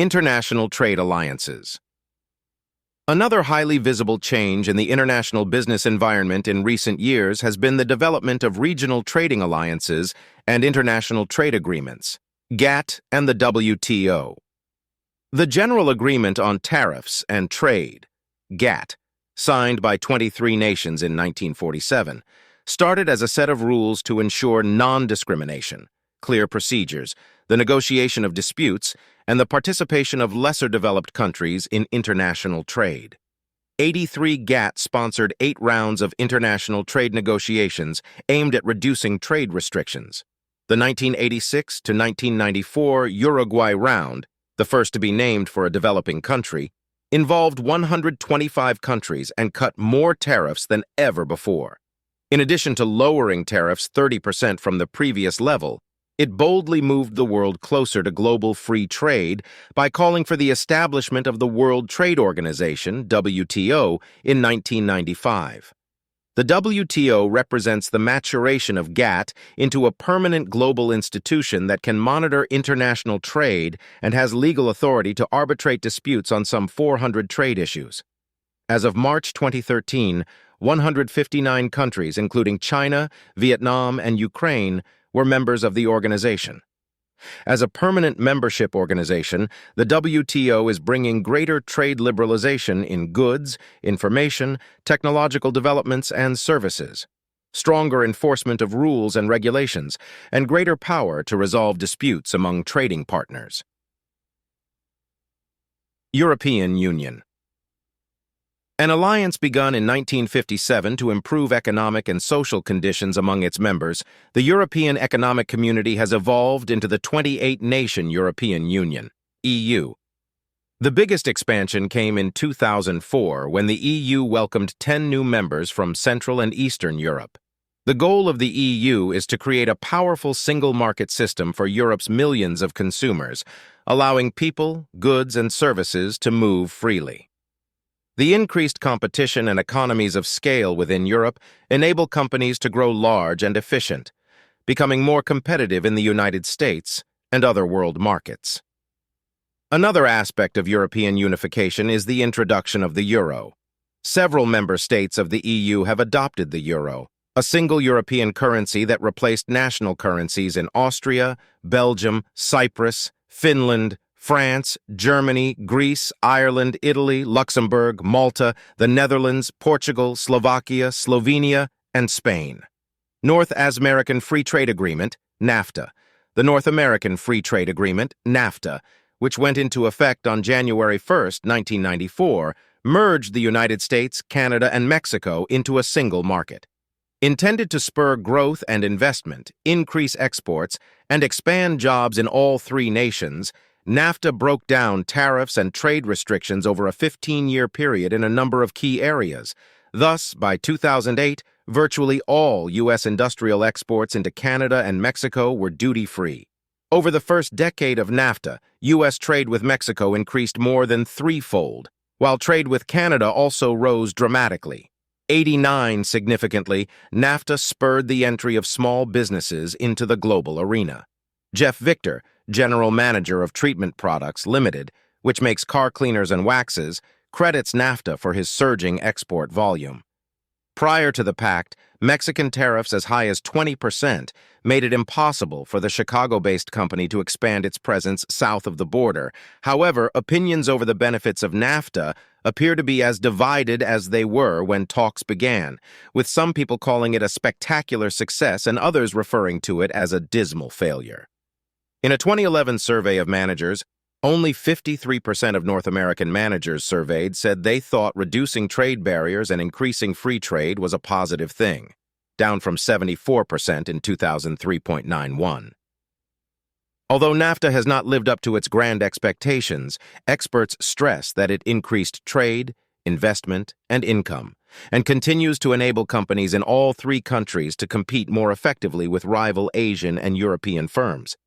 International trade alliances. Another highly visible change in the international business environment in recent years has been the development of regional trading alliances and international trade agreements, GATT and the WTO. The General Agreement on Tariffs and Trade, GATT, signed by 23 nations in 1947, started as a set of rules to ensure non-discrimination, clear procedures, the negotiation of disputes, and the participation of lesser-developed countries in international trade. 83 GATT sponsored 8 rounds of international trade negotiations aimed at reducing trade restrictions. The 1986 to 1994 Uruguay round, the first to be named for a developing country, involved 125 countries and cut more tariffs than ever before. In addition to lowering tariffs 30% from the previous level, it boldly moved the world closer to global free trade by calling for the establishment of the World Trade Organization, WTO, in 1995. The WTO represents the maturation of GATT into a permanent global institution that can monitor international trade and has legal authority to arbitrate disputes on some 400 trade issues. As of March 2013, 159 countries, including China, Vietnam, and Ukraine, were members of the organization. As a permanent membership organization, the WTO is bringing greater trade liberalization in goods, information, technological developments, and services, stronger enforcement of rules and regulations, and greater power to resolve disputes among trading partners. European Union. An alliance begun in 1957 to improve economic and social conditions among its members, the European Economic Community has evolved into the 28-nation European Union, EU. The biggest expansion came in 2004 when the EU welcomed 10 new members from Central and Eastern Europe. The goal of the EU is to create a powerful single market system for Europe's millions of consumers, allowing people, goods, and services to move freely. The increased competition and economies of scale within Europe enable companies to grow large and efficient, becoming more competitive in the United States and other world markets. Another aspect of European unification is the introduction of the euro. Several member states of the EU have adopted the euro, a single European currency that replaced national currencies in Austria, Belgium, Cyprus, Finland, France, Germany, Greece, Ireland, Italy, Luxembourg, Malta, the Netherlands, Portugal, Slovakia, Slovenia, and Spain. North American Free Trade Agreement, NAFTA. The North American Free Trade Agreement, NAFTA, which went into effect on January 1, 1994, merged the United States, Canada, and Mexico into a single market. Intended to spur growth and investment, increase exports, and expand jobs in all 3 nations, NAFTA broke down tariffs and trade restrictions over a 15-year period in a number of key areas. Thus, by 2008, virtually all U.S. industrial exports into Canada and Mexico were duty-free. Over the first decade of NAFTA, U.S. trade with Mexico increased more than 3-fold, while trade with Canada also rose dramatically. 89 significantly, NAFTA spurred the entry of small businesses into the global arena. Jeff Victor, General Manager of Treatment Products Limited, which makes car cleaners and waxes, credits NAFTA for his surging export volume. Prior to the pact, Mexican tariffs as high as 20% made it impossible for the Chicago-based company to expand its presence south of the border. However, opinions over the benefits of NAFTA appear to be as divided as they were when talks began, with some people calling it a spectacular success and others referring to it as a dismal failure. In a 2011 survey of managers, only 53% of North American managers surveyed said they thought reducing trade barriers and increasing free trade was a positive thing, down from 74% in 2003.91. Although NAFTA has not lived up to its grand expectations, experts stress that it increased trade, investment, and income, and continues to enable companies in all 3 countries to compete more effectively with rival Asian and European firms.